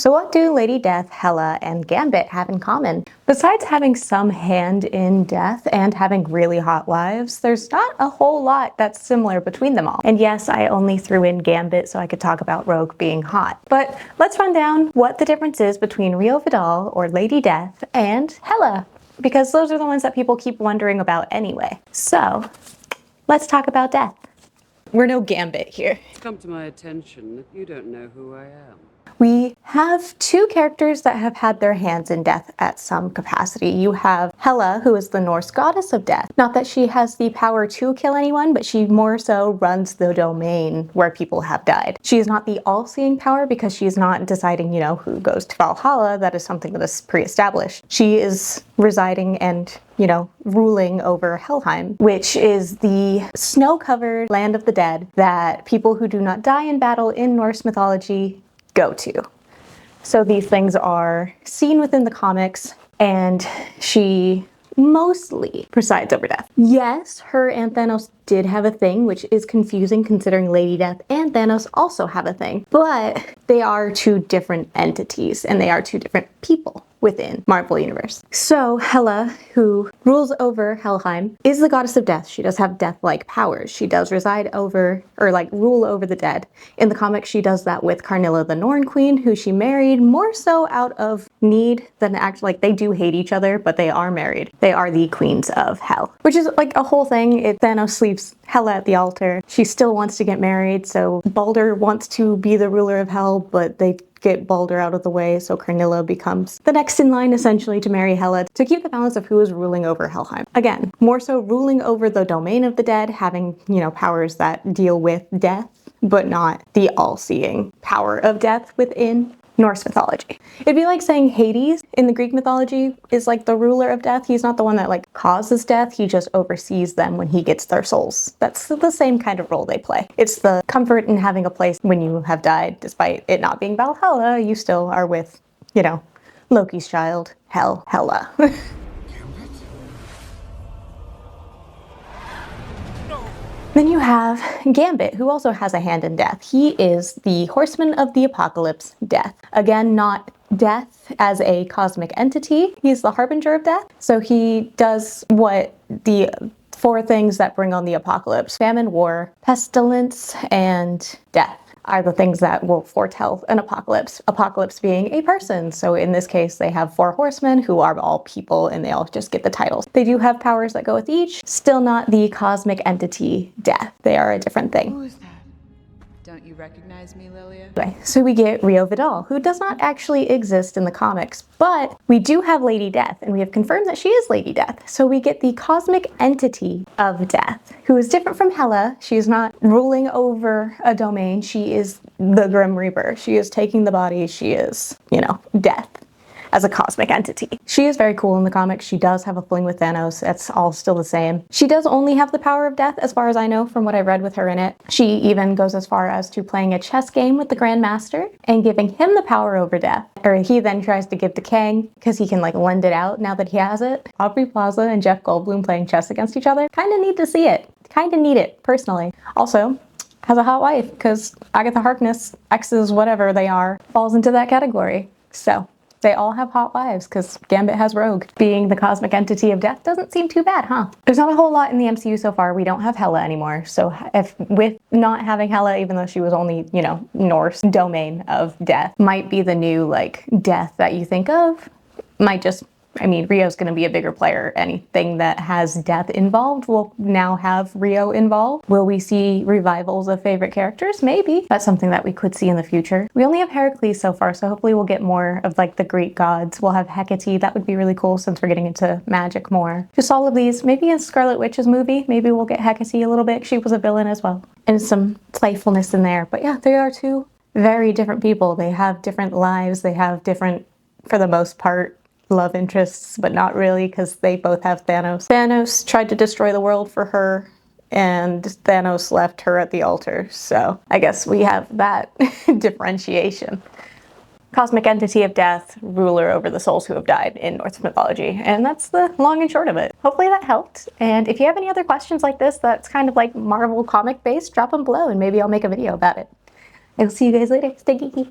So what do Lady Death, Hela, and Gambit have in common? Besides having some hand in death and having really hot wives, there's not a whole lot that's similar between them all. And yes, I only threw in Gambit so I could talk about Rogue being hot. But let's run down what the difference is between Rio Vidal, or Lady Death, and Hela, because those are the ones that people keep wondering about anyway. So let's talk about Death. We're no Gambit here. It's come to my attention that you don't know who I am. We have two characters that have had their hands in death at some capacity. You have Hela, who is the Norse goddess of death. Not that she has the power to kill anyone, but she more so runs the domain where people have died. She is not the all-seeing power because she's not deciding, who goes to Valhalla. That is something that is pre-established. She is residing and ruling over Helheim, which is the snow-covered land of the dead that people who do not die in battle in Norse mythology go to. So these things are seen within the comics, and she mostly presides over death. Yes, her and Thanos did have a thing, which is confusing considering Lady Death and Thanos also have a thing, but they are two different entities and they are two different people within Marvel Universe. So Hela, who rules over Helheim, is the goddess of death. She does have death-like powers. She does reside over, or rule over the dead. In the comics, she does that with Karnilla the Norn Queen, who she married more so out of need than actually, they do hate each other, but they are married. They are the queens of hell, which is a whole thing. Thanos sleeps Hela at the altar. She still wants to get married, so Balder wants to be the ruler of hell, but they get Balder out of the way, so Karnilla becomes the next in line essentially to marry Hela to keep the balance of who is ruling over Helheim. Again, more so ruling over the domain of the dead, having, powers that deal with death, but not the all-seeing power of death within Norse mythology. It'd be like saying Hades in the Greek mythology is the ruler of death. He's not the one that causes death, he just oversees them when he gets their souls. That's the same kind of role they play. It's the comfort in having a place when you have died, despite it not being Valhalla, you still are with, Loki's child, Hela. Then you have Gambit, who also has a hand in death. He is the horseman of the apocalypse, Death. Again, not death as a cosmic entity. He's the harbinger of death. So he does what the four things that bring on the apocalypse: famine, war, pestilence, and death are the things that will foretell an apocalypse. Apocalypse being a person. So in this case, they have four horsemen who are all people and they all just get the titles. They do have powers that go with each, still not the cosmic entity Death. They are a different thing. Who is that? Don't you recognize me, Lilia? Okay, so we get Rio Vidal, who does not actually exist in the comics, but we do have Lady Death, and we have confirmed that she is Lady Death. So we get the cosmic entity of Death, who is different from Hela. She is not ruling over a domain. She is the Grim Reaper. She is taking the body. She is, Death as a cosmic entity. She is very cool in the comics. She does have a fling with Thanos. That's all still the same. She does only have the power of death, as far as I know from what I read with her in it. She even goes as far as to playing a chess game with the Grand Master and giving him the power over death. Or he then tries to give to Kang because he can lend it out now that he has it. Aubrey Plaza and Jeff Goldblum playing chess against each other. Kind of need to see it. Kind of need it, personally. Also, has a hot wife because Agatha Harkness, exes, whatever they are, falls into that category. So they all have hot wives because Gambit has Rogue. Being the cosmic entity of death doesn't seem too bad, huh? There's not a whole lot in the MCU so far. We don't have Hela anymore. So if with not having Hela, even though she was only, Norse domain of death, might be the new death that you think of. Might just, Rio's going to be a bigger player. Anything that has death involved will now have Rio involved. Will we see revivals of favorite characters? Maybe. That's something that we could see in the future. We only have Heracles so far, so hopefully we'll get more of the Greek gods. We'll have Hecate. That would be really cool since we're getting into magic more. Just all of these. Maybe in Scarlet Witch's movie, maybe we'll get Hecate a little bit. She was a villain as well. And some playfulness in there. But yeah, they are two very different people. They have different lives. They have different, for the most part, love interests, but not really because they both have Thanos. Thanos tried to destroy the world for her, and Thanos left her at the altar. So I guess we have that differentiation. Cosmic entity of death, ruler over the souls who have died in Norse mythology. And that's the long and short of it. Hopefully that helped. And if you have any other questions like this that's kind of Marvel comic based, drop them below and maybe I'll make a video about it. I'll see you guys later. Stay geeky.